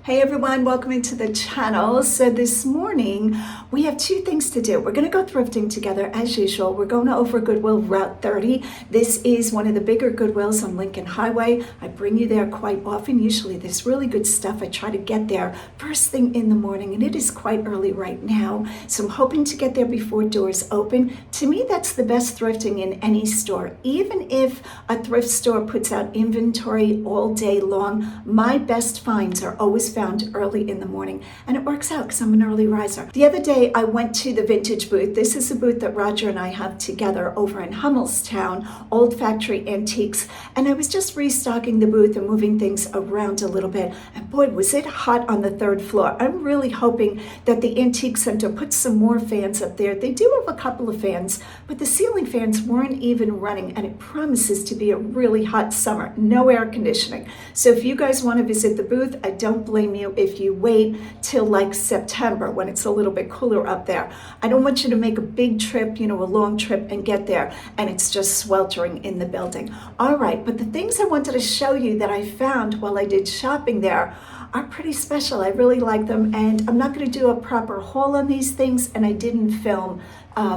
Hey everyone, welcome into the channel. So this morning we have two things to do. We're going to go thrifting together as usual. We're going over Goodwill Route 30. This is one of the bigger Goodwills on Lincoln Highway. I bring you there quite often. Usually there's really good stuff. I try to get there first thing in the morning, and it is quite early right now. So I'm hoping to get there before doors open. To me, that's the best thrifting in any store. Even if a thrift store puts out inventory all day long, my best finds are always found early in the morning, and it works out because I'm an early riser. The other day I went to the vintage booth. This is a booth that Roger and I have together over in Hummelstown, Old Factory Antiques, and I was just restocking the booth and moving things around a little bit, and boy was it hot on the third floor. I'm really hoping that the Antique Center puts some more fans up there. They do have a couple of fans, but the ceiling fans weren't even running, and it promises to be a really hot summer. No air conditioning. So if you guys want to visit the booth, I don't blame you if you wait till like September when it's a little bit cooler up there. I don't want you to make a big trip, a long trip, and get there and it's just sweltering in the building. All right, but the things I wanted to show you that I found while I did shopping there are pretty special. I really like them, and I'm not going to do a proper haul on these things, and I didn't film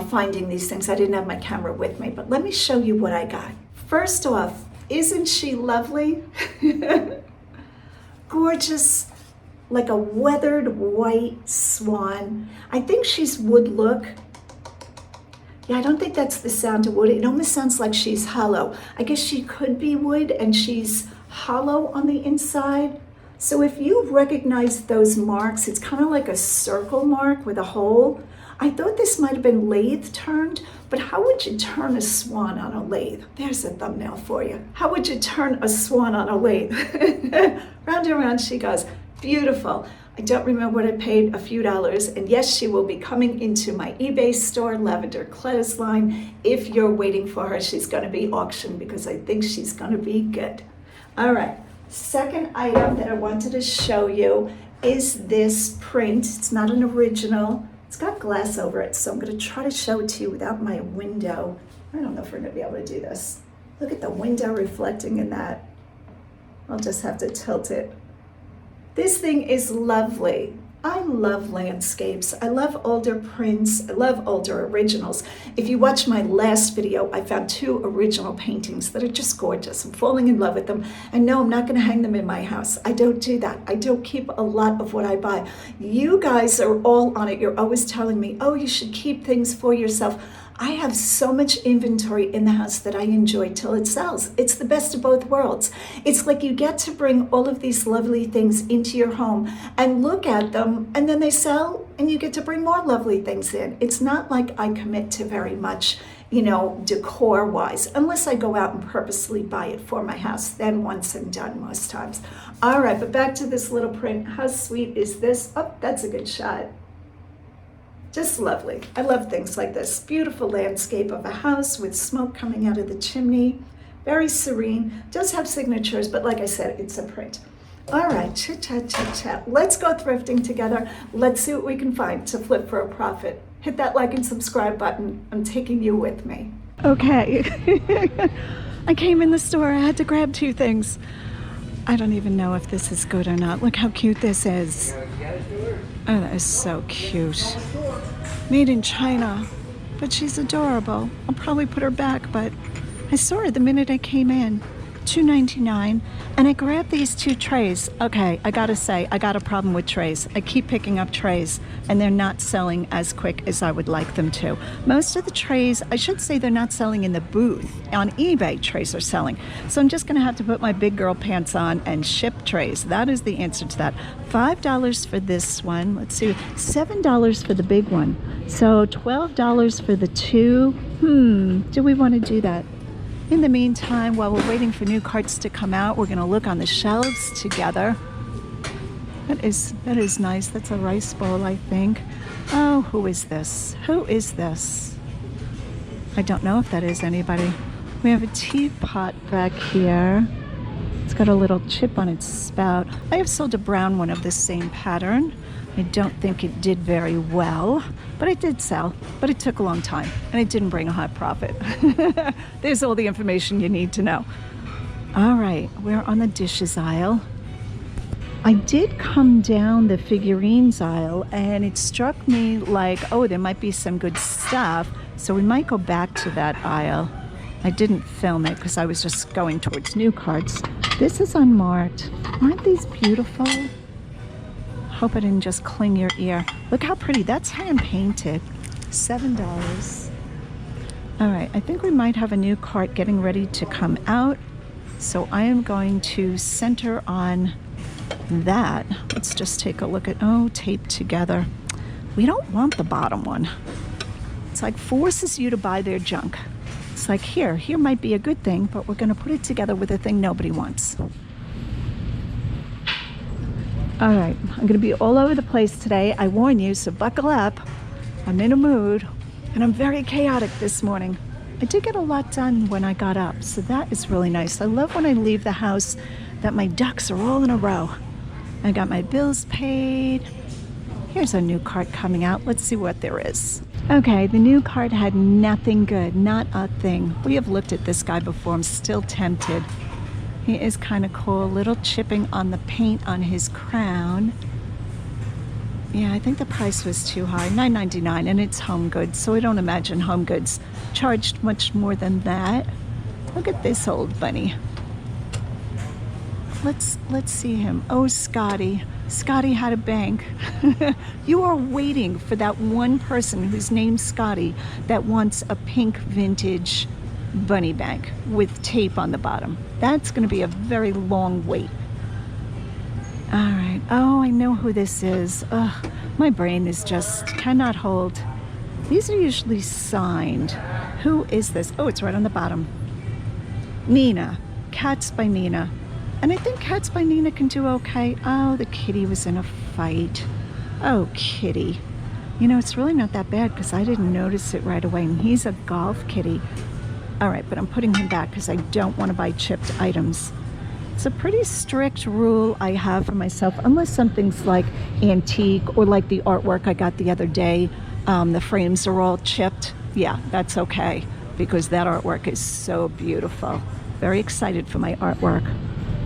finding these things. I didn't have my camera with me, but let me show you what I got. First off, isn't she lovely? Gorgeous, like a weathered white swan. I think she's wood look. Yeah, I don't think that's the sound of wood. It almost sounds like she's hollow. I guess she could be wood and she's hollow on the inside. So if you recognize those marks, it's kind of like a circle mark with a hole. I thought this might have been lathe turned, but how would you turn a swan on a lathe? There's a thumbnail for you. How would you turn a swan on a lathe? Round and round she goes. Beautiful. I don't remember what I paid, a few dollars, and yes, she will be coming into my eBay store, Lavenderclothesline. If you're waiting for her, she's going to be auctioned because I think she's going to be good. All right, second item that I wanted to show you is this print. It's not an original. It's got glass over it, so I'm going to try to show it to you without my window. I don't know if we're going to be able to do this. Look at the window reflecting in that. I'll just have to tilt it. This thing is lovely. I love landscapes. I love older prints. I love older originals. If you watch my last video, I found two original paintings that are just gorgeous. I'm falling in love with them. And no, I'm not going to hang them in my house. I don't do that. I don't keep a lot of what I buy. You guys are all on it. You're always telling me, oh, you should keep things for yourself. I have so much inventory in the house that I enjoy till it sells. It's the best of both worlds. It's like you get to bring all of these lovely things into your home and look at them, and then they sell and you get to bring more lovely things in. It's not like I commit to very much, decor wise, unless I go out and purposely buy it for my house, then once and done most times. All right, but back to this little print. How sweet is this? Oh, that's a good shot. Just lovely. I love things like this. Beautiful landscape of a house with smoke coming out of the chimney. Very serene. Does have signatures, but like I said, it's a print. All right, chit chat, chit chat. Let's go thrifting together. Let's see what we can find to flip for a profit. Hit that like and subscribe button. I'm taking you with me. Okay. I came in the store. I had to grab two things. I don't even know if this is good or not. Look how cute this is. Oh, that is so cute. Made in China, but she's adorable. I'll probably put her back, but I saw her the minute I came in. $2.99, and I grabbed these two trays. Okay, I gotta say, I got a problem with trays. I keep picking up trays, and they're not selling as quick as I would like them to. Most of the trays, I should say they're not selling in the booth. On eBay, trays are selling. So I'm just gonna have to put my big girl pants on and ship trays. That is the answer to that. $5 for this one. Let's see, $7 for the big one. So $12 for the two. Do we wanna do that? In the meantime, while we're waiting for new carts to come out, we're going to look on the shelves together. That is nice. That's a rice bowl, I think. Oh, who is this? Who is this? I don't know if that is anybody. We have a teapot back here. It's got a little chip on its spout. I have sold a brown one of the same pattern. I don't think it did very well, but it did sell, but it took a long time, and it didn't bring a high profit. There's all the information you need to know. All right, we're on the dishes aisle. I did come down the figurines aisle and it struck me like, oh, there might be some good stuff. So we might go back to that aisle. I didn't film it because I was just going towards new cards. This is unmarked. Aren't these beautiful? Hope I didn't just cling your ear. Look how pretty. That's hand painted. $7. All right, I think we might have a new cart getting ready to come out. So I am going to center on that. Let's just take a look at, oh, taped together. We don't want the bottom one. It's like forces you to buy their junk. It's like, here might be a good thing, but we're gonna put it together with a thing nobody wants. All right, I'm gonna be all over the place today. I warn you, so buckle up. I'm in a mood, and I'm very chaotic this morning. I did get a lot done when I got up, so that is really nice. I love when I leave the house that my ducks are all in a row. I got my bills paid. Here's a new cart coming out. Let's see what there is. Okay, the new cart had nothing good, not a thing. We have looked at this guy before. I'm still tempted. He is kind of cool. Little chipping on the paint on his crown. Yeah, I think the price was too high, $9.99, and it's home goods, so I don't imagine home goods charged much more than that. Look at this old bunny. Let's see him. Oh, Scotty. Scotty had a bank. You are waiting for that one person whose name's Scotty that wants a pink vintage bunny bank with tape on the bottom. That's going to be a very long wait. All right. Oh, I know who this is. Ugh, my brain is just cannot hold. These are usually signed. Who is this? Oh, it's right on the bottom. Nina. Cats by Nina. And I think Cats by Nina can do okay. Oh, the kitty was in a fight. Oh, kitty. You know, it's really not that bad because I didn't notice it right away. And he's a golf kitty. All right, but I'm putting him back because I don't want to buy chipped items. It's a pretty strict rule I have for myself, unless something's like antique or like the artwork I got the other day. The frames are all chipped. Yeah, that's okay because that artwork is so beautiful. Very excited for my artwork.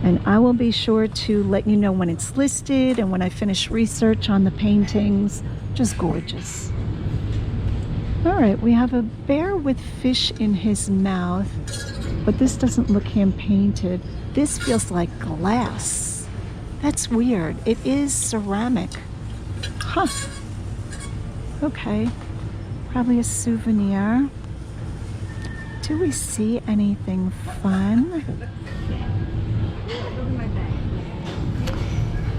And I will be sure to let you know when it's listed and when I finish research on the paintings. Just gorgeous. All right, we have a bear with fish in his mouth, but this doesn't look hand painted. This feels like glass. That's weird. It is ceramic. Huh. Okay. Probably a souvenir. Do we see anything fun?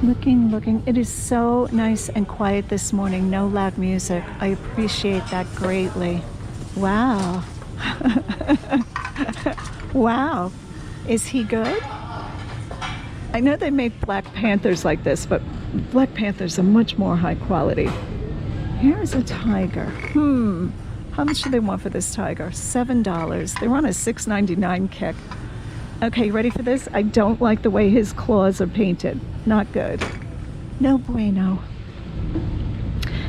Looking. It is so nice and quiet this morning. No loud music. I appreciate that greatly. Wow. Wow. Is he good? I know they make Black Panthers like this, but Black Panthers are much more high quality. Here's a tiger. How much do they want for this tiger? $7. They're on a $6.99 kick. Okay, you ready for this? I don't like the way his claws are painted. Not good. No bueno.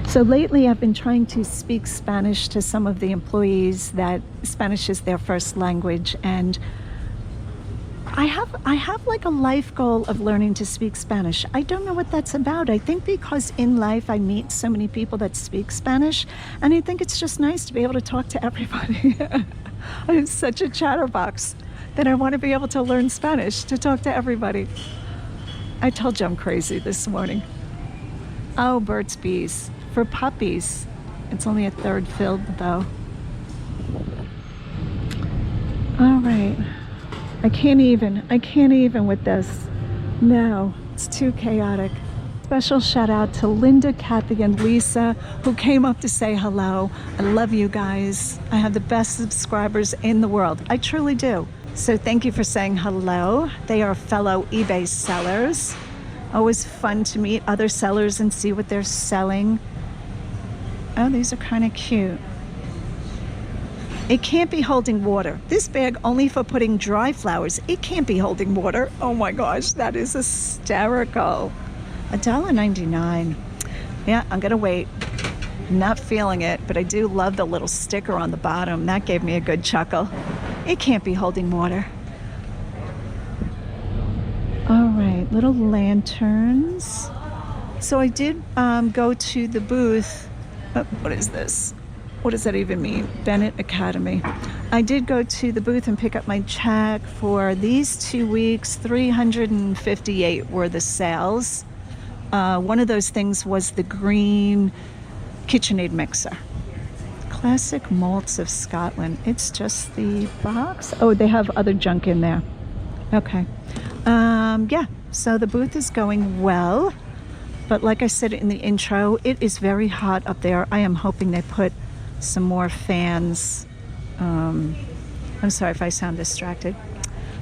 So lately I've been trying to speak Spanish to some of the employees that Spanish is their first language, and I have like a life goal of learning to speak Spanish. I don't know what that's about. I think because in life I meet so many people that speak Spanish, and I think it's just nice to be able to talk to everybody. I'm such a chatterbox that I want to be able to learn Spanish to talk to everybody. I told you I'm crazy this morning. Oh, Burt's Bees for puppies. It's only a third filled though. All right. I can't even with this. No, it's too chaotic. Special shout out to Linda, Kathy, and Lisa who came up to say hello. I love you guys. I have the best subscribers in the world. I truly do. So thank you for saying hello. They are fellow eBay sellers. Always fun to meet other sellers and see what they're selling. Oh, these are kind of cute. It can't be holding water. This bag only for putting dry flowers. It can't be holding water. Oh my gosh, that is hysterical. $1.99. Yeah, I'm gonna wait. I'm not feeling it, but I do love the little sticker on the bottom. That gave me a good chuckle. It can't be holding water. All right, cute little lanterns. So I did go to the booth. What is this? What does that even mean? Bennett Academy. I did go to the booth and pick up my check for these 2 weeks. 358 were the sales. One of those things was the green KitchenAid mixer. Classic Malts of Scotland. It's just the box. Oh, they have other junk in there. Okay. Yeah, so the booth is going well. But like I said in the intro, it is very hot up there. I am hoping they put some more fans. I'm sorry if I sound distracted.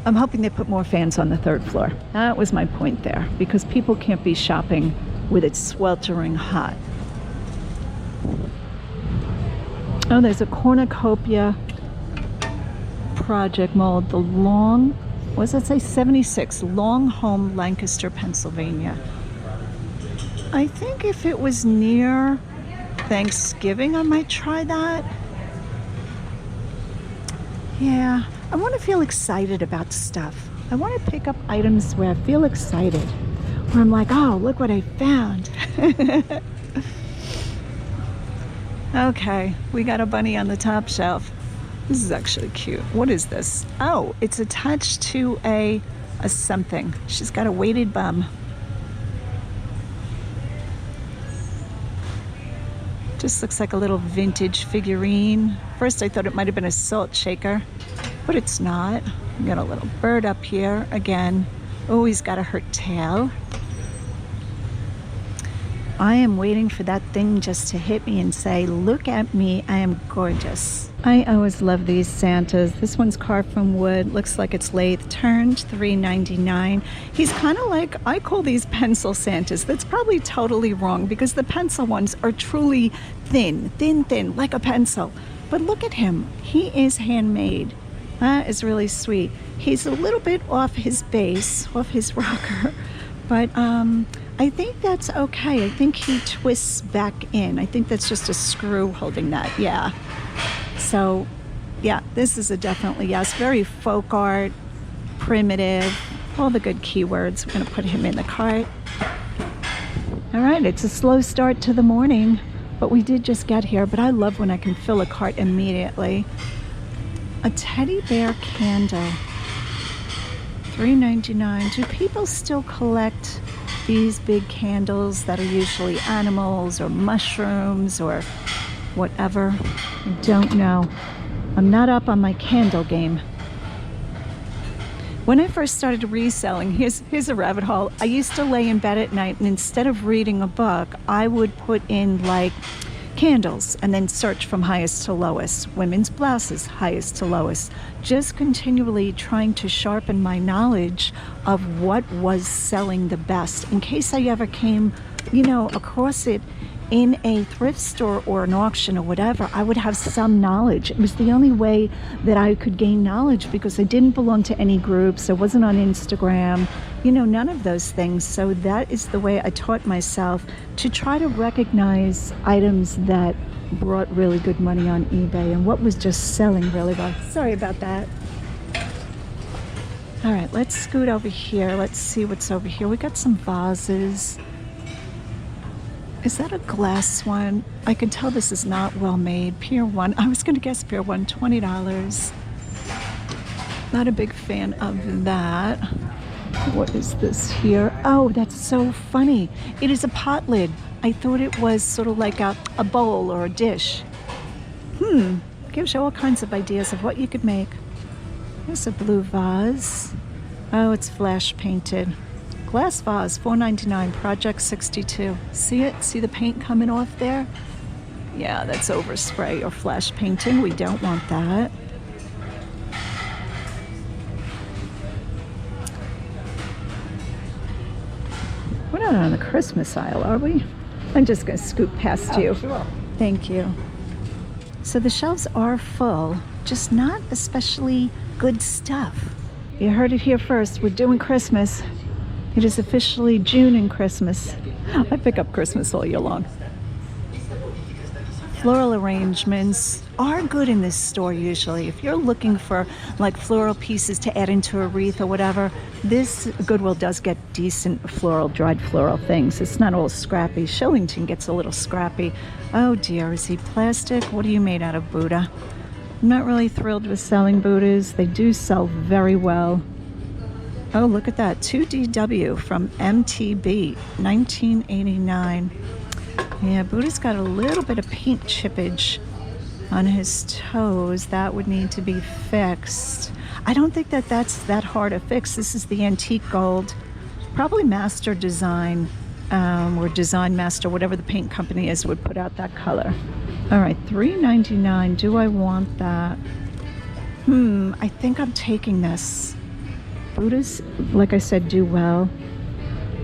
I'm hoping they put more fans on the 3rd floor. That was my point there, because people can't be shopping with it sweltering hot. Oh, there's a cornucopia project mold. The long, what does that say? 76, Long Home, Lancaster, Pennsylvania. I think if it was near Thanksgiving, I might try that. Yeah, I want to feel excited about stuff. I want to pick up items where I feel excited, where I'm like, oh, look what I found. Okay, we got a bunny on the top shelf. This is actually cute. What is this? Oh, it's attached to a something. She's got a weighted bum. Just looks like a little vintage figurine. First I thought it might have been a salt shaker, but it's not. We got a little bird up here again. Oh, he's got a hurt tail. I am waiting for that thing just to hit me and say, look at me, I am gorgeous. I always love these Santas. This one's carved from wood, looks like it's lathe turned, $3.99. He's kind of like, I call these pencil Santas. That's probably totally wrong, because the pencil ones are truly thin, like a pencil. But look at him, he is handmade. That is really sweet. He's a little bit off his base, off his rocker, but I think that's okay. I think he twists back in. I think that's just a screw holding that, yeah. So, yeah, this is a definitely yes. Very folk art, primitive, all the good keywords. We're gonna put him in the cart. All right, it's a slow start to the morning, but we did just get here. But I love when I can fill a cart immediately. A teddy bear candle, $3.99. Do people still collect these big candles that are usually animals or mushrooms or whatever? I don't know. I'm not up on my candle game. When I first started reselling, here's a rabbit hole. I used to lay in bed at night, and instead of reading a book, I would put in like candles and then search from highest to lowest. Women's blouses, highest to lowest. Just continually trying to sharpen my knowledge of what was selling the best, in case I ever came, across it in a thrift store or an auction or whatever. I would have some knowledge. It was the only way that I could gain knowledge, because I didn't belong to any groups. I wasn't on Instagram, none of those things. So that is the way I taught myself to try to recognize items that brought really good money on eBay and what was just selling really well. Sorry about that. All right, let's scoot over here. Let's see what's over here. We got some vases. Is that a glass one? I can tell this is not well made. Pier 1. I was going to guess Pier 1, $20. Not a big fan of that. What is this here? Oh, that's so funny. It is a pot lid. I thought it was sort of like a bowl or a dish. Gives you all kinds of ideas of what you could make. There's a blue vase. Oh, it's flash painted. Glass vase, $4.99, Project 62. See it? See the paint coming off there? Yeah, that's overspray or flash painting. We don't want that. We're not on the Christmas aisle, are we? I'm just going to scoot past you. Sure. Thank you. So the shelves are full, just not especially good stuff. You heard it here first. We're doing Christmas. It is officially June and Christmas. I pick up Christmas all year long. floral arrangements are good in this store usually. If you're looking for like floral pieces to add into a wreath or whatever, this Goodwill does get decent floral, dried floral things. It's not all scrappy. Shillington gets a little scrappy. Oh dear, is he plastic? What are you made out of, Buddha? I'm not really thrilled with selling Buddhas. They do sell very well. Oh, look at that. 2DW from MTB, 1989. Yeah, Buddha's got a little bit of paint chippage on his toes. That would need to be fixed. I don't think that that's that hard to fix. This is the antique gold. Probably Master Design or Design Master, whatever the paint company is, would put out that color. All right, $3.99. Do I want that? I think I'm taking this. Buddhas, like I said, do well.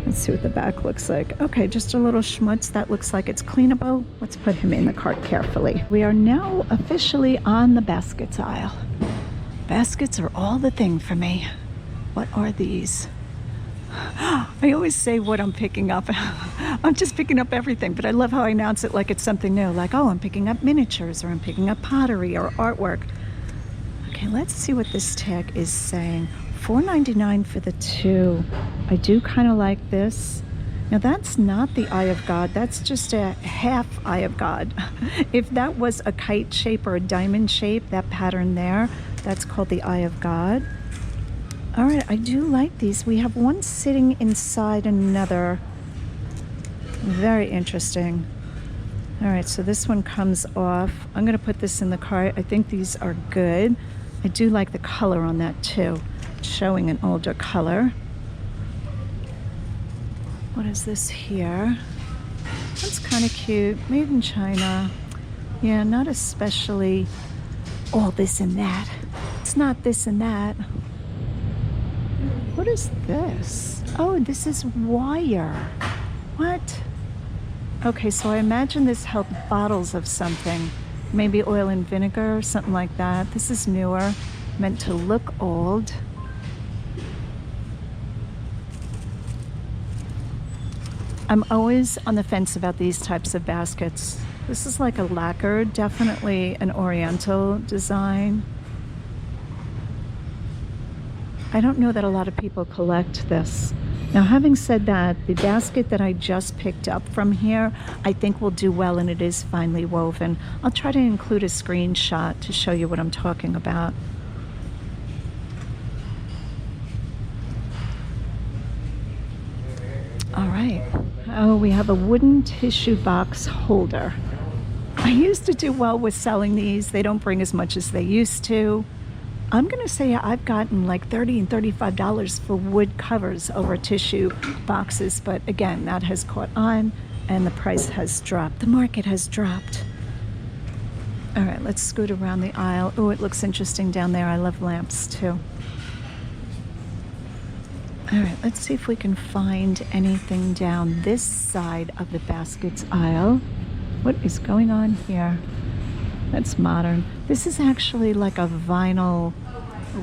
Let's see what the back looks like. Okay, just a little schmutz. That looks like it's cleanable. Let's put him in the cart carefully. We are now officially on the baskets aisle. Baskets are all the thing for me. What are these? I always say what I'm picking up. I'm just picking up everything, but I love how I announce it like it's something new. Like, oh, I'm picking up miniatures, or I'm picking up pottery or artwork. Okay, let's see what this tag is saying. $4.99 for the two. I do kind of like this. Now that's not the Eye of God. That's just a half Eye of God. If that was a kite shape or a diamond shape, that pattern there, that's called the Eye of God. All right, I do like these. We have one sitting inside another. Very interesting. All right, so this one comes off. I'm gonna put this in the cart. I think these are good. I do like the color on that too. Showing an older color. What is this here? That's kind of cute. Made in China. Yeah, not especially all this and that. It's not this and that. What is this? Oh, this is wire. What? Okay, so I imagine this held bottles of something. Maybe oil and vinegar or something like that. This is newer. Meant to look old. I'm always on the fence about these types of baskets. This is like a lacquer, definitely an oriental design. I don't know that a lot of people collect this. Now, having said that, the basket that I just picked up from here, I think will do well, and it is finely woven. I'll try to include a screenshot to show you what I'm talking about. All right. Oh, we have a wooden tissue box holder. I used to do well with selling these. They don't bring as much as they used to. I'm going to say I've gotten like $30 and $35 for wood covers over tissue boxes. But again, that has caught on and the price has dropped. The market has dropped. All right, let's scoot around the aisle. Oh, it looks interesting down there. I love lamps too. All right, let's see if we can find anything down this side of the baskets aisle. What is going on here? That's modern. This is actually like a vinyl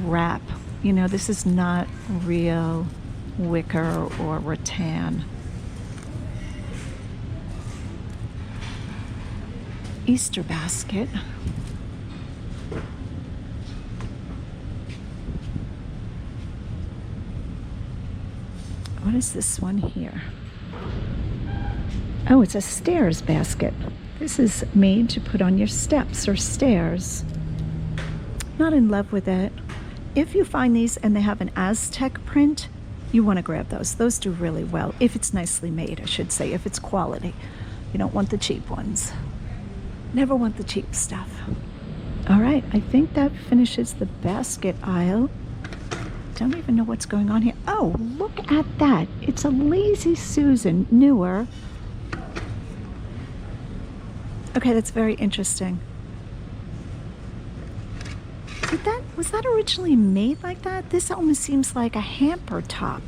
wrap. You know, this is not real wicker or rattan. Easter basket. What is this one here? Oh, it's a stairs basket. This is made to put on your steps or stairs. Not in love with it. If you find these and they have an Aztec print, you want to grab those. Those do really well. If it's nicely made, I should say, if it's quality. You don't want the cheap ones. Never want the cheap stuff. All right, I think that finishes the basket aisle. Don't even know what's going on here. Oh, look at that. It's a Lazy Susan, newer. Okay, that's very interesting. Was that originally made like that? This almost seems like a hamper top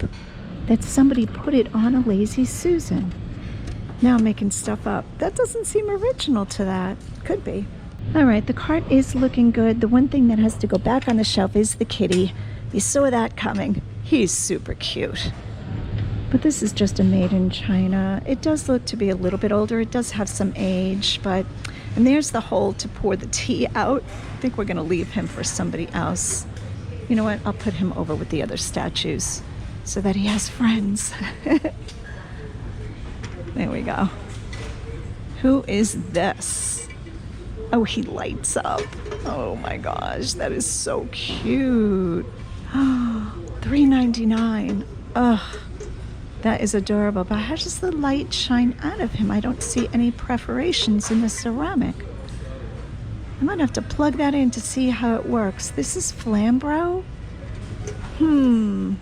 that somebody put it on a Lazy Susan. Now I'm making stuff up. That doesn't seem original to that. Could be. All right, the cart is looking good. The one thing that has to go back on the shelf is the kitty. You saw that coming. He's super cute. But this is just a made in China. It does look to be a little bit older. It does have some age, but And there's the hole to pour the tea out. I think we're gonna leave him for somebody else. You know what, I'll put him over with the other statues so that he has friends. There we go. Who is this? Oh, he lights up. Oh my gosh, that is so cute. $3.99. Ugh, that is adorable. But how does the light shine out of him? I don't see any perforations in the ceramic. I might have to plug that in to see how it works. This is Flambro? Oh,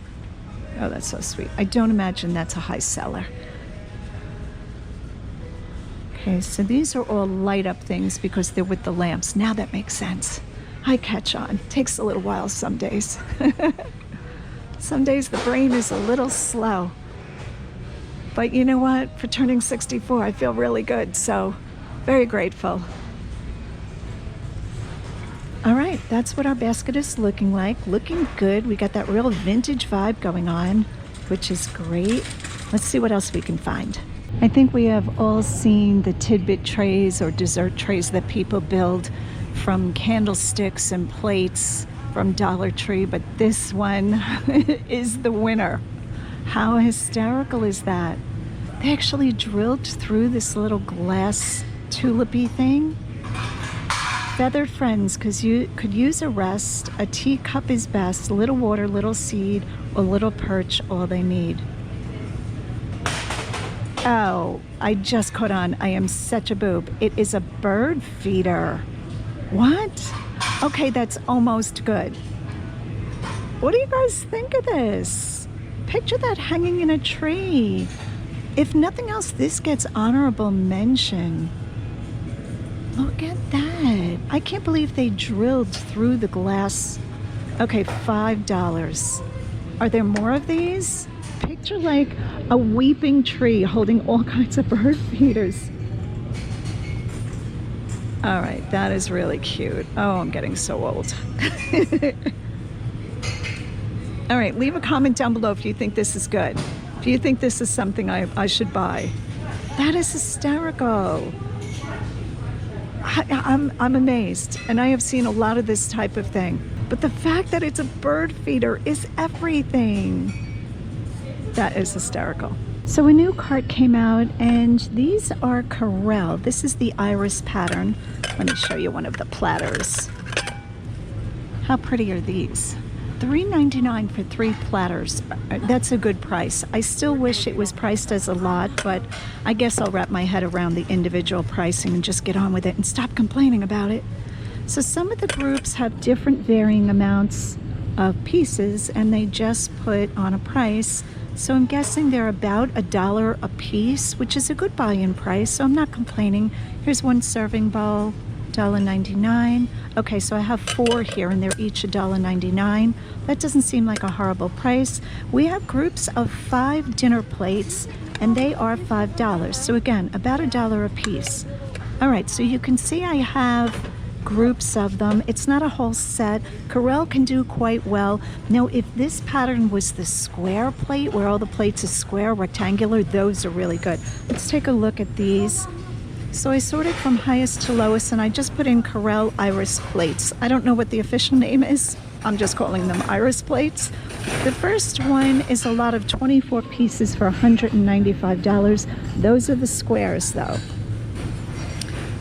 that's so sweet. I don't imagine that's a high seller. Okay, so these are all light up things because they're with the lamps. Now that makes sense. I catch on. Takes a little while some days. Some days the brain is a little slow. But you know what? For turning 64, I feel really good. So very grateful. All right, that's what our basket is looking like. Looking good. We got that real vintage vibe going on, which is great. Let's see what else we can find. I think we have all seen the tidbit trays or dessert trays that people build from candlesticks and plates from Dollar Tree, but this one is the winner. How hysterical is that? They actually drilled through this little glass tulipy thing. Feathered friends, because you could use a rest. A teacup is best. Little water, little seed, or little perch, all they need. Oh, I just caught on. I am such a boob. It is a bird feeder. What? Okay, that's almost good. What do you guys think of this? Picture that hanging in a tree. If nothing else, this gets honorable mention. Look at that. I can't believe they drilled through the glass. Okay, $5. Are there more of these? Picture like a weeping tree holding all kinds of bird feeders. All right, that is really cute. Oh, I'm getting so old. All right, leave a comment down below if you think this is good. If you think this is something I should buy. That is hysterical. I'm amazed, and I have seen a lot of this type of thing. But the fact that it's a bird feeder is everything. That is hysterical. So a new cart came out, and these are Corelle. This is the iris pattern. Let me show you one of the platters. How pretty are these? $3.99 for 3 platters. That's a good price. I still wish it was priced as a lot, but I guess I'll wrap my head around the individual pricing and just get on with it and stop complaining about it. So some of the groups have different varying amounts of pieces, and they just put on a price. So I'm guessing they're about $1 a piece, which is a good buy-in price, so I'm not complaining. Here's one serving bowl, $1.99. Okay, so I have 4 here, and they're each $1.99. That doesn't seem like a horrible price. We have groups of 5 dinner plates, and they are $5. So again, about $1 a piece. All right, so you can see I have groups of them. It's not a whole set. Corelle can do quite well. Now, if this pattern was the square plate, where all the plates are square, rectangular, those are really good. Let's take a look at these. So I sorted from highest to lowest, and I just put in Corelle iris plates. I don't know what the official name is. I'm just calling them iris plates. The first one is a lot of 24 pieces for $195. Those are the squares, though.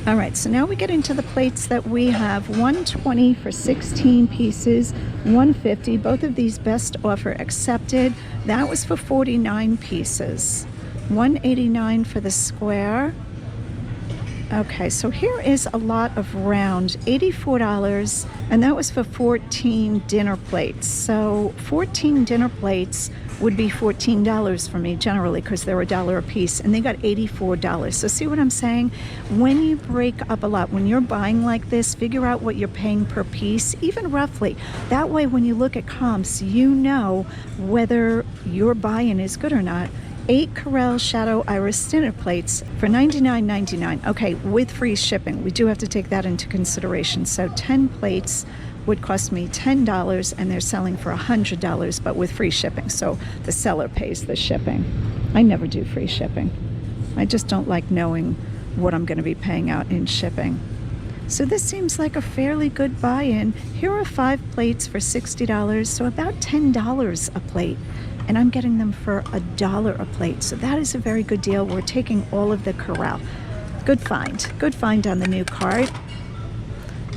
All right, so now we get into the plates that we have. $120 for 16 pieces, $150. Both of these best offer accepted. That was for 49 pieces. $189 for the square. Okay, so here is a lot of round, $84, and that was for 14 dinner plates. So 14 dinner plates would be $14 for me generally, because they're $1 a piece, and they got $84. So see what I'm saying? When you break up a lot, when you're buying like this, figure out what you're paying per piece, even roughly. That way, when you look at comps, you know whether your buy-in is good or not. 8 Corelle Shadow Iris dinner plates for $99.99. Okay, with free shipping. We do have to take that into consideration. So 10 plates would cost me $10, and they're selling for $100, but with free shipping. So the seller pays the shipping. I never do free shipping. I just don't like knowing what I'm going to be paying out in shipping. So this seems like a fairly good buy-in. Here are 5 plates for $60, so about $10 a plate. And I'm getting them for $1 a plate. So that is a very good deal. We're taking all of the Corelle. Good find on the new cart.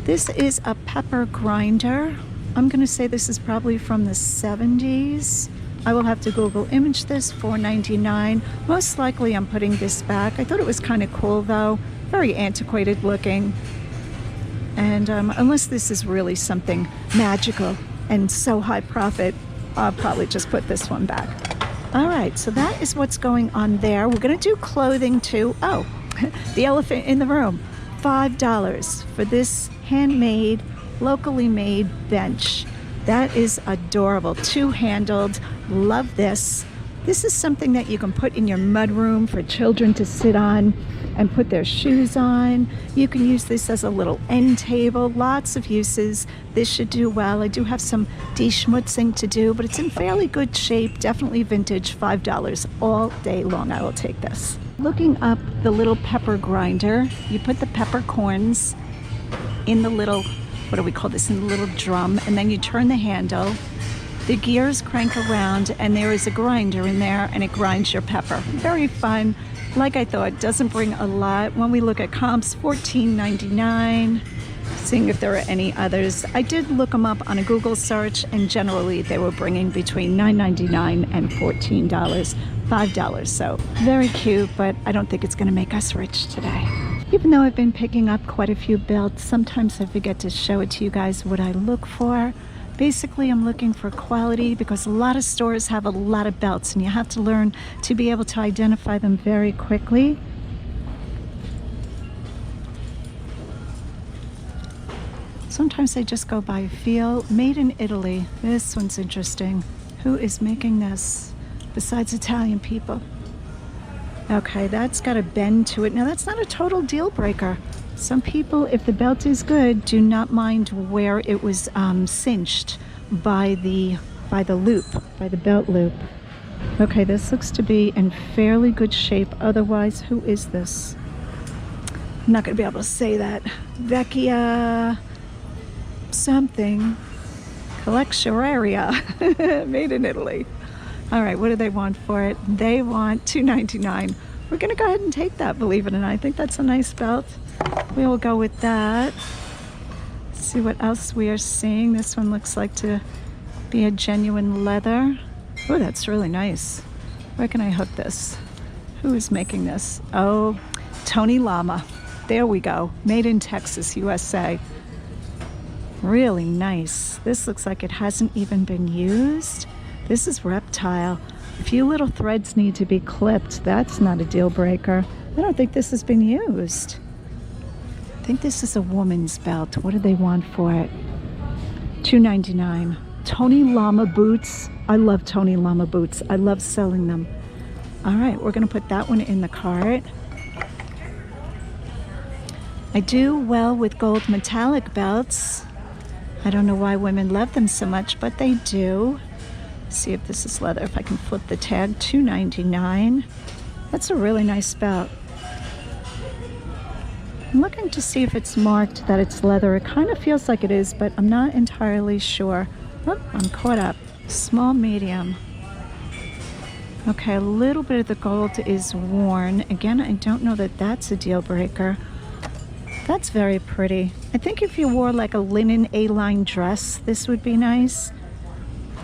This is a pepper grinder. I'm gonna say this is probably from the 70s. I will have to Google image this, $4.99. Most likely I'm putting this back. I thought it was kind of cool though. Very antiquated looking. And unless this is really something magical and so high profit, I'll probably just put this one back. All right, so that is what's going on there. We're gonna do clothing too. Oh, the elephant in the room. $5 for this handmade, locally made bench. That is adorable. 2-handled. Love this. This is something that you can put in your mudroom for children to sit on and put their shoes on. You can use this as a little end table. Lots of uses. This should do well. I do have some de-schmutzing to do, but it's in fairly good shape. Definitely vintage. $5 all day long. I will take this. Looking up the little pepper grinder, you put the peppercorns in the little, what do we call this, in the little drum, and then you turn the handle. The gears crank around and there is a grinder in there and it grinds your pepper. Very fun. Like I thought, doesn't bring a lot. When we look at comps, $14.99. Seeing if there are any others. I did look them up on a Google search and generally they were bringing between $9.99 and $14. $5. So very cute, but I don't think it's going to make us rich today. Even though I've been picking up quite a few belts, sometimes I forget to show it to you guys what I look for. Basically, I'm looking for quality because a lot of stores have a lot of belts and you have to learn to be able to identify them very quickly. Sometimes I just go by feel. Made in Italy. This one's interesting. Who is making this besides Italian people? Okay, that's got a bend to it. Now that's not a total deal breaker. Some people, if the belt is good, do not mind where it was cinched by the loop, by the belt loop. Okay, this looks to be in fairly good shape. Otherwise, who is this? I'm not going to be able to say that. Vecchia something. Collectionaria. Made in Italy. All right, what do they want for it? They want $2.99. We're going to go ahead and take that, believe it or not. I think that's a nice belt. We will go with that. Let's see what else we are seeing. This one looks like to be a genuine leather. Oh, that's really nice. Where can I hook this? Who is making this? Oh, Tony Lama. There we go. Made in Texas, USA. Really nice. This looks like it hasn't even been used. This is reptile. A few little threads need to be clipped. That's not a deal breaker. I don't think this has been used. I think this is a woman's belt. What do they want for it? $2.99. Tony Lama boots. I love Tony Lama boots. I love selling them. All right, we're going to put that one in the cart. I do well with gold metallic belts. I don't know why women love them so much, but they do. Let's see if this is leather. If I can flip the tag, $2.99. That's a really nice belt. I'm looking to see if it's marked that it's leather. It kind of feels like it is, but I'm not entirely sure. Oh, I'm caught up. Small, medium. Okay, a little bit of the gold is worn. Again, I don't know that that's a deal breaker. That's very pretty. I think if you wore like a linen A-line dress, this would be nice.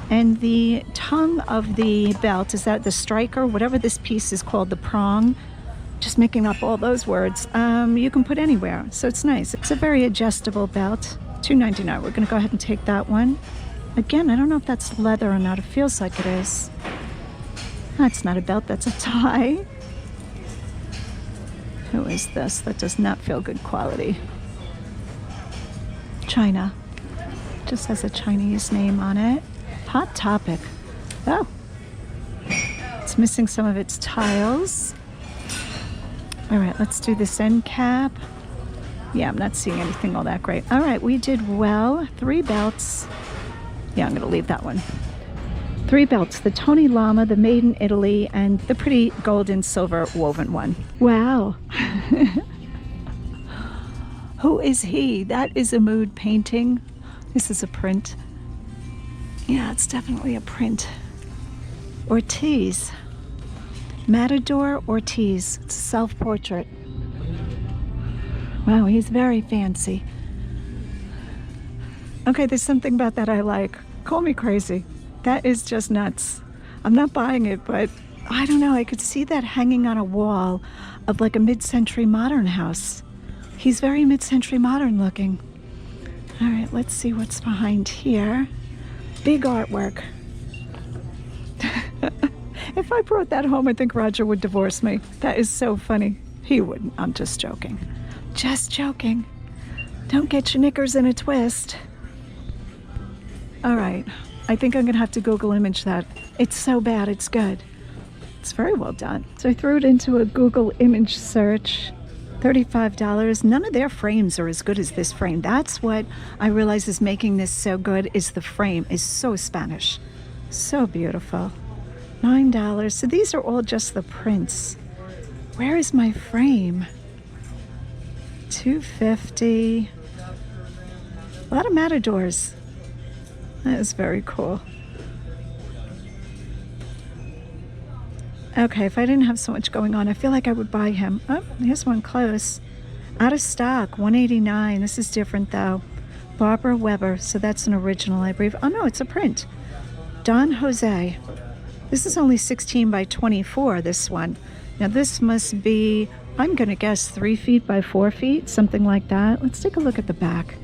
And the tongue of the belt, is that the striker, whatever this piece is called, the prong, just making up all those words, you can put anywhere. So it's nice. It's a very adjustable belt. $2.99. We're going to go ahead and take that one. Again, I don't know if that's leather or not. It feels like it is. That's not a belt. That's a tie. Who is this? That does not feel good quality. China. Just has a Chinese name on it. Hot Topic. Oh. It's missing some of its tiles. All right, let's do this end cap. Yeah, I'm not seeing anything all that great. All right, we did well. 3 belts. Yeah, I'm going to leave that one. 3 belts, the Tony Lama, the Made in Italy, and the pretty gold and silver woven one. Wow. Who is he? That is a mood painting. This is a print. Yeah, it's definitely a print. Ortiz. Matador Ortiz. It's a self-portrait. Wow, he's very fancy. Okay, there's something about that I like. Call me crazy. That is just nuts. I'm not buying it, but I don't know. I could see that hanging on a wall of like a mid-century modern house. He's very mid-century modern looking. All right, let's see what's behind here. Big artwork. If I brought that home, I think Roger would divorce me. That is so funny. He wouldn't. I'm just joking. Just joking. Don't get your knickers in a twist. All right. I think I'm going to have to Google image that. It's so bad, it's good. It's very well done. So I threw it into a Google image search. $35. None of their frames are as good as this frame. That's what I realize is making this so good, is the frame is so Spanish. So beautiful. $9. So these are all just the prints. Where is my frame? $250. A lot of matadors. That is very cool. Okay, if I didn't have so much going on, I feel like I would buy him. Oh, here's one close. Out of stock, $189. This is different though. Barbara Weber, so that's an original, I believe. Oh no, it's a print. Don Jose. This is only 16 by 24, this one. Now this must be, I'm gonna guess 3 feet by 4 feet, something like that. Let's take a look at the back.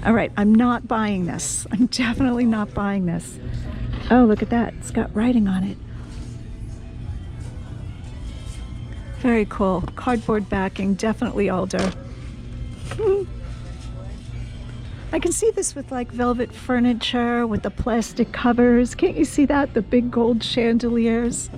All right, I'm not buying this. I'm definitely not buying this. Oh, look at that. It's got writing on it. Very cool. Cardboard backing, definitely older. I can see this with like velvet furniture with the plastic covers. Can't you see that? The big gold chandeliers.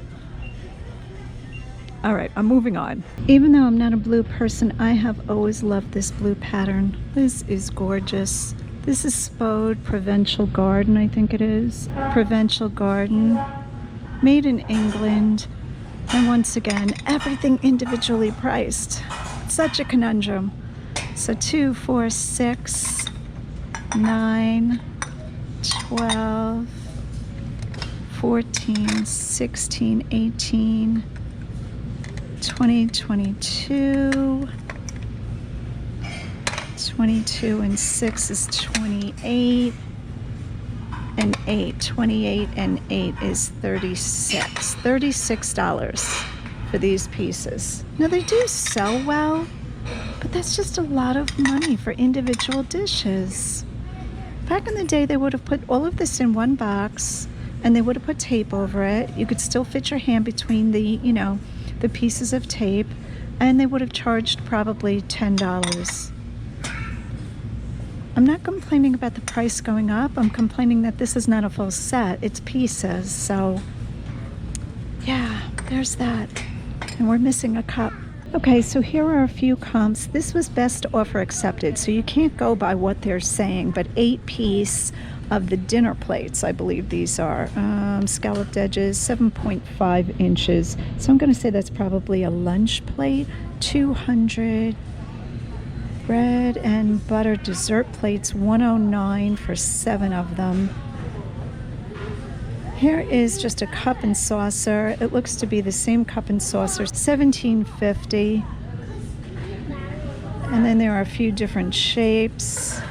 All right, I'm moving on. Even though I'm not a blue person, I have always loved this blue pattern. This is gorgeous. This is Spode Provincial Garden, I think it is. Provincial Garden, made in England. And once again, everything individually priced. Such a conundrum. So 2, 4, 6, 9, 12, 14, 16, 18, 20, 22, 22 and 6 is 28, and 8, 28 and 8 is 36. $36 for these pieces. Now they do sell well, but that's just a lot of money for individual dishes. Back in the day, they would have put all of this in one box and they would have put tape over it. You could still fit your hand between the, you know, the pieces of tape, and they would have charged probably $10. I'm not complaining about the price going up. I'm complaining that this is not a full set. It's pieces. So yeah, there's that. And we're missing a cup. Okay, so here are a few comps. This was best offer accepted, so you can't go by what they're saying, but 8-piece of the dinner plates, I believe these are. Scalloped edges, 7.5 inches. So I'm gonna say that's probably a lunch plate. 200. Bread and butter dessert plates, $109 for 7 of them. Here is just a cup and saucer. It looks to be the same cup and saucer, $17.50. And then there are a few different shapes.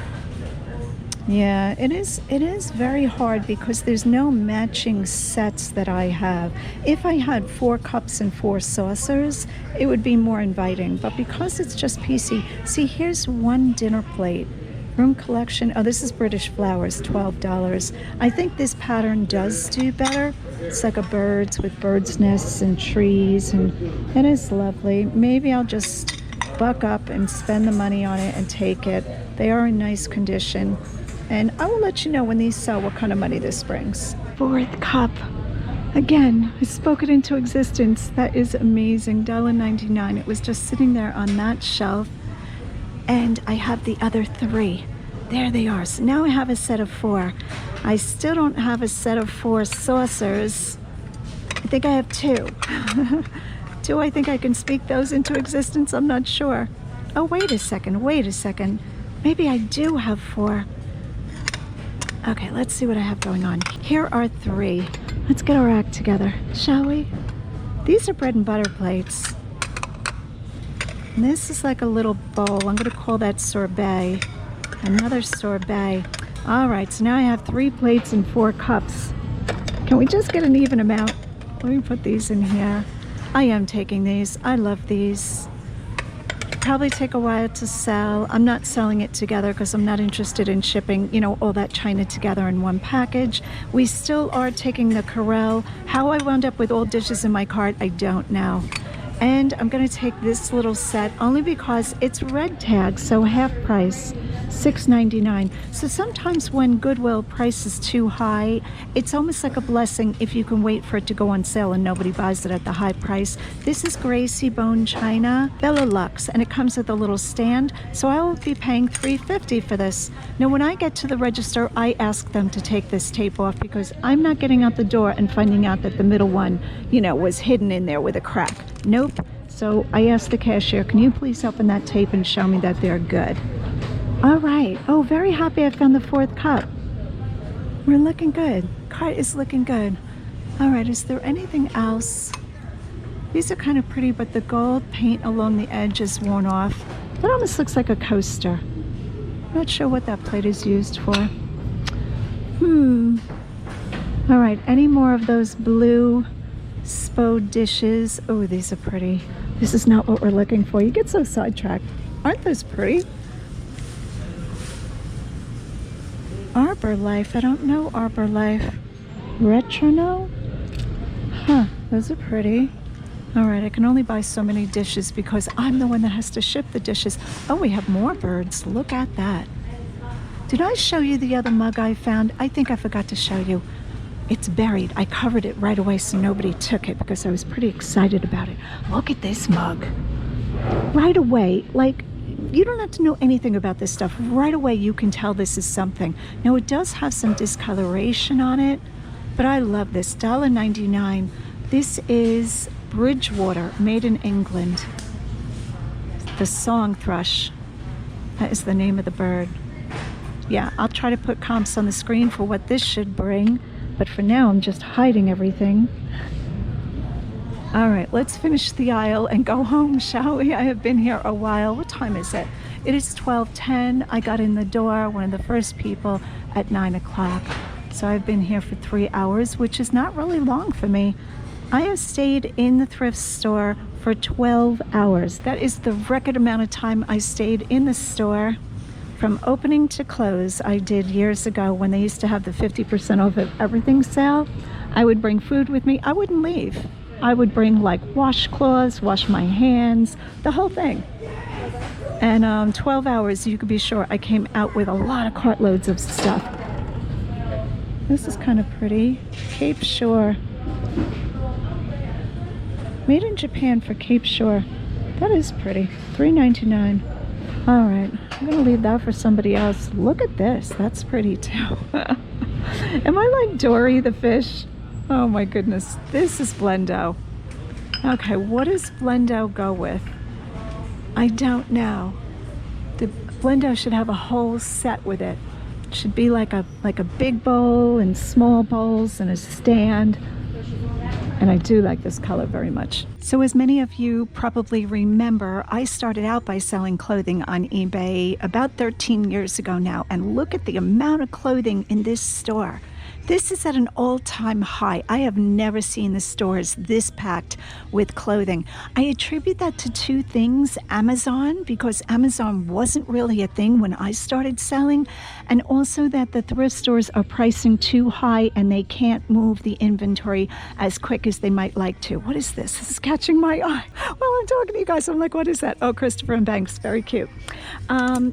Yeah, it is very hard because there's no matching sets that I have. If I had 4 cups and 4 saucers, it would be more inviting. But because it's just PC, see, here's one dinner plate. Room collection. Oh, this is British flowers, $12. I think this pattern does do better. It's like a birds with birds' nests and trees, and it is lovely. Maybe I'll just buck up and spend the money on it and take it. They are in nice condition. And I will let you know when these sell what kind of money this brings. 4th cup. Again, I spoke it into existence. That is amazing. $1.99. It was just sitting there on that shelf. And I have the other 3. there they are. So now I have a set of 4. I still don't have a set of 4 saucers. I think I have 2. Do I think I can speak those into existence? I'm not sure. Oh, wait a second. Maybe I do have 4. Okay, let's see what I have going on. Here are 3. Let's get our act together, shall we? These are bread and butter plates. And this is like a little bowl. I'm gonna call that sorbet. Another sorbet. All right, so now I have 3 plates and 4 cups. Can we just get an even amount? Let me put these in here. I am taking these. I love these. Probably take a while to sell. I'm not selling it together because I'm not interested in shipping, you know, all that china together in one package. We still are taking the Corelle. How I wound up with all dishes in my cart, I don't know. And I'm gonna take this little set only because it's red tag, so half price, $6.99. So sometimes when Goodwill price is too high, it's almost like a blessing if you can wait for it to go on sale and nobody buys it at the high price. This is Gracie Bone China, Bella Lux, and it comes with a little stand. So I will be paying $3.50 for this. Now when I get to the register, I ask them to take this tape off because I'm not getting out the door and finding out that the middle one, you know, was hidden in there with a crack. Nope. So I asked the cashier, can you please open that tape and show me that they're good? All right. Oh, very happy I found the 4th cup. We're looking good. Cart is looking good. All right. Is there anything else? These are kind of pretty, but the gold paint along the edge is worn off. That almost looks like a coaster. Not sure what that plate is used for. All right. Any more of those blue Spode dishes? Oh, these are pretty. This is not what we're looking for. You get so sidetracked. Aren't those pretty? Arbor Life. I don't know Arbor Life. Retrono? Huh, those are pretty. All right, I can only buy so many dishes because I'm the one that has to ship the dishes. Oh, we have more birds. Look at that. Did I show you the other mug I found? I think I forgot to show you. It's buried. I covered it right away so nobody took it because I was pretty excited about it. Look at this mug. Right away, like, you don't have to know anything about this stuff. Right away, you can tell this is something. Now, it does have some discoloration on it, but I love this. $1.99. This is Bridgewater, made in England. The song thrush. That is the name of the bird. Yeah, I'll try to put comps on the screen for what this should bring. But for now, I'm just hiding everything. All right, let's finish the aisle and go home, shall we? I have been here a while. What time is it? It is 12:10. I got in the door, one of the first people, at 9 o'clock. So I've been here for 3 hours, which is not really long for me. I have stayed in the thrift store for 12 hours. That is the record amount of time I stayed in the store. From opening to close, I did years ago when they used to have the 50% off of everything sale. I would bring food with me. I wouldn't leave. I would bring like washcloths, wash my hands, the whole thing. And 12 hours, you could be sure I came out with a lot of cartloads of stuff. This is kind of pretty. Cape Shore. Made in Japan for Cape Shore. That is pretty. $3.99. All right, I'm gonna leave that for somebody else. Look at this, that's pretty too. Am I like Dory the fish? Oh my goodness, this is Blendo. Okay, what does Blendo go with? I don't know. The Blendo should have a whole set with it. It should be like a big bowl and small bowls and a stand. And I do like this color very much. So as many of you probably remember, I started out by selling clothing on eBay about 13 years ago now. And look at the amount of clothing in this store. This is at an all-time high. I have never seen the stores this packed with clothing. I attribute that to 2 things. Amazon, because Amazon wasn't really a thing when I started selling. and also that the thrift stores are pricing too high and they can't move the inventory as quick as they might like to. What is this? This is catching my eye. While I'm talking to you guys, I'm like, what is that? Oh, Christopher and Banks, very cute.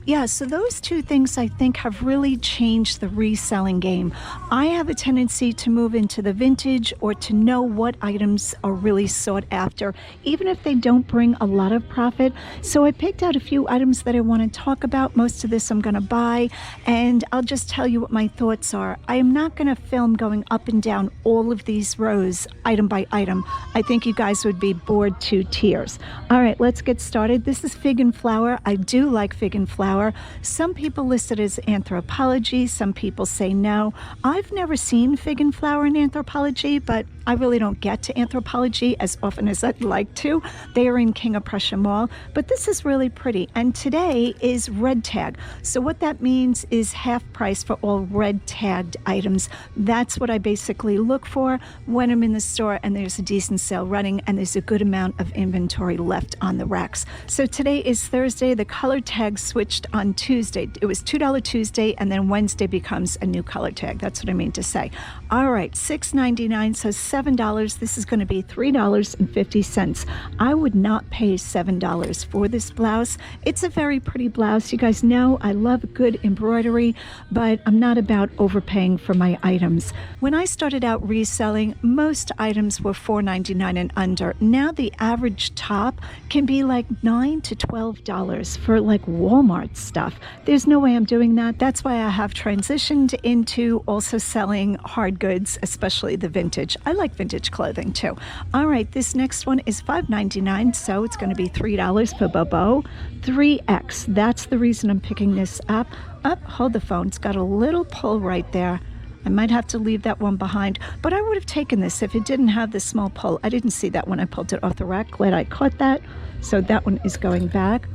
Yeah, so those two things I think have really changed the reselling game. I have a tendency to move into the vintage or to know what items are really sought after, even if they don't bring a lot of profit. So I picked out a few items that I want to talk about. Most of this I'm going to buy, and I'll just tell you what my thoughts are. I am not going to film going up and down all of these rows item by item. I think you guys would be bored to tears. All right, let's get started. This is fig and flower. I do like fig and flower. Some people list it as Anthropologie. Some people say no. I've never seen fig and flower in Anthropologie, but I really don't get to Anthropologie as often as I'd like to. They are in King of Prussia Mall, but this is really pretty. And today is red tag. So what that means is half price for all red tagged items. That's what I basically look for when I'm in the store and there's a decent sale running and there's a good amount of inventory left on the racks. So today is Thursday. The color tag switched on Tuesday. It was $2 Tuesday, and then Wednesday becomes a new color tag. That's what I mean to say. All right, $6.99, so $7. This is going to be $3.50. I would not pay $7 for this blouse. It's a very pretty blouse. You guys know I love good embroidery, but I'm not about overpaying for my items. When I started out reselling, most items were $4.99 and under. Now the average top can be like $9 to $12 for like Walmart stuff. There's no way I'm doing that. That's why I have transitioned into also selling hard goods, especially the vintage. I like vintage clothing too. All right, this next one is $5.99, so it's going to be $3 for Bobo. 3X, that's the reason I'm picking this up. Hold the phone, it's got a little pull right there. I might have to leave that one behind, but I would have taken this if it didn't have the small pull. I didn't see that when I pulled it off the rack. Glad I caught that. So that one is going back.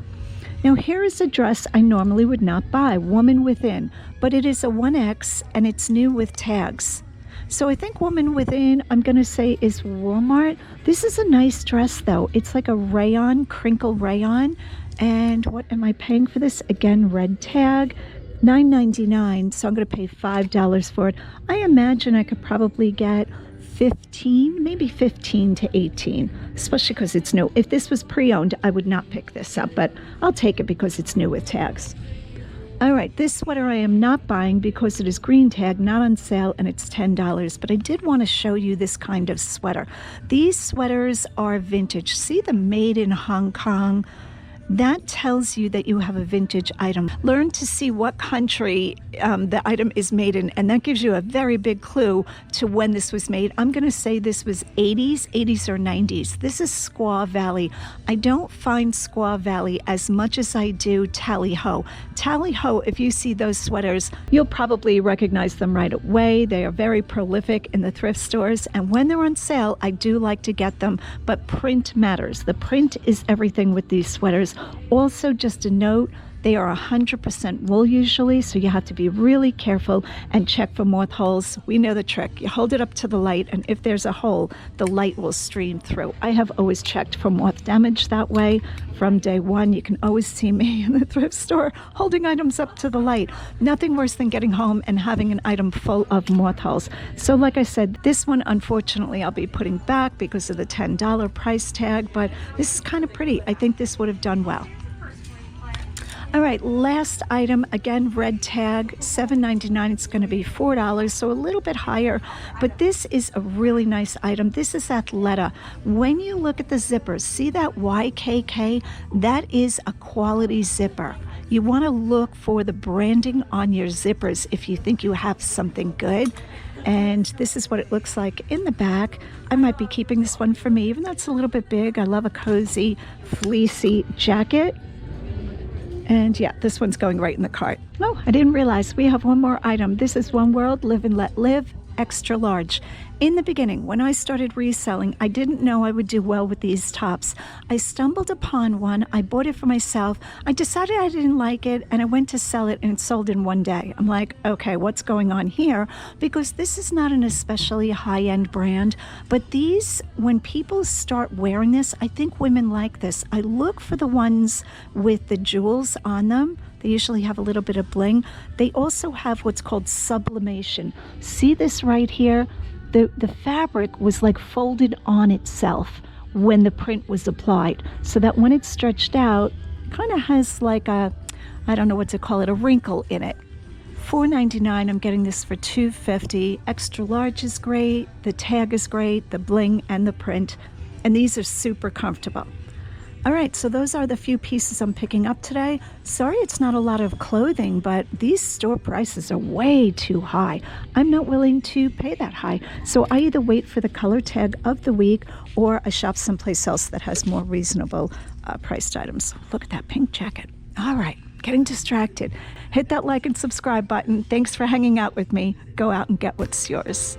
Now here is a dress I normally would not buy, Woman Within, but it is a 1X and it's new with tags. So I think Woman Within, I'm going to say, is Walmart. This is a nice dress though. It's like a rayon, crinkle rayon. And what am I paying for this? Again, red tag. $9.99, so I'm going to pay $5 for it. I imagine I could probably get 15, maybe 15 to 18, especially because it's new. If this was pre-owned, I would not pick this up, but I'll take it because it's new with tags. All right, this sweater I am not buying because it is green tag, not on sale, and it's $10, but I did want to show you this kind of sweater. These sweaters are vintage. See the made in Hong Kong? That tells you that you have a vintage item. Learn to see what country the item is made in, and that gives you a very big clue to when this was made. I'm going to say this was 80s or 90s. This is Squaw Valley. I don't find Squaw Valley as much as I do Tally Ho. Tally Ho, if you see those sweaters, you'll probably recognize them right away. They are very prolific in the thrift stores, and when they're on sale, I do like to get them, but print matters. The print is everything with these sweaters. Also, just a note, they are 100% wool usually, so you have to be really careful and check for moth holes. We know the trick. You hold it up to the light, and if there's a hole, the light will stream through. I have always checked for moth damage that way from day one. You can always see me in the thrift store holding items up to the light. Nothing worse than getting home and having an item full of moth holes. So like I said, this one, unfortunately, I'll be putting back because of the $10 price tag, but this is kind of pretty. I think this would have done well. All right, last item, again, red tag, $7.99. It's going to be $4, so a little bit higher, but this is a really nice item. This is Athleta. When you look at the zippers, see that YKK? That is a quality zipper. You want to look for the branding on your zippers if you think you have something good. And this is what it looks like in the back. I might be keeping this one for me, even though it's a little bit big. I love a cozy, fleecy jacket. And yeah, this one's going right in the cart. Oh, I didn't realize we have one more item. This is One World, Live and Let Live. extra large. In the beginning, when I started reselling, I didn't know I would do well with these tops. I stumbled upon one, I bought it for myself, I decided I didn't like it, and I went to sell it, and it sold in one day. I'm like, okay, what's going on here? Because this is not an especially high-end brand, but these, when people start wearing this, I think women like this. I look for the ones with the jewels on them. They usually have a little bit of bling. They also have what's called sublimation. See this right here? The fabric was like folded on itself when the print was applied, so that when it's stretched out, kind of has like a, I don't know what to call it, a wrinkle in it. $4.99, I'm getting this for $2.50. Extra large is great, the tag is great, the bling and the print, and these are super comfortable. All right, so those are the few pieces I'm picking up today. Sorry it's not a lot of clothing, but these store prices are way too high. I'm not willing to pay that high. So I either wait for the color tag of the week or I shop someplace else that has more reasonable priced items. Look at that pink jacket. All right, getting distracted. Hit that like and subscribe button. Thanks for hanging out with me. Go out and get what's yours.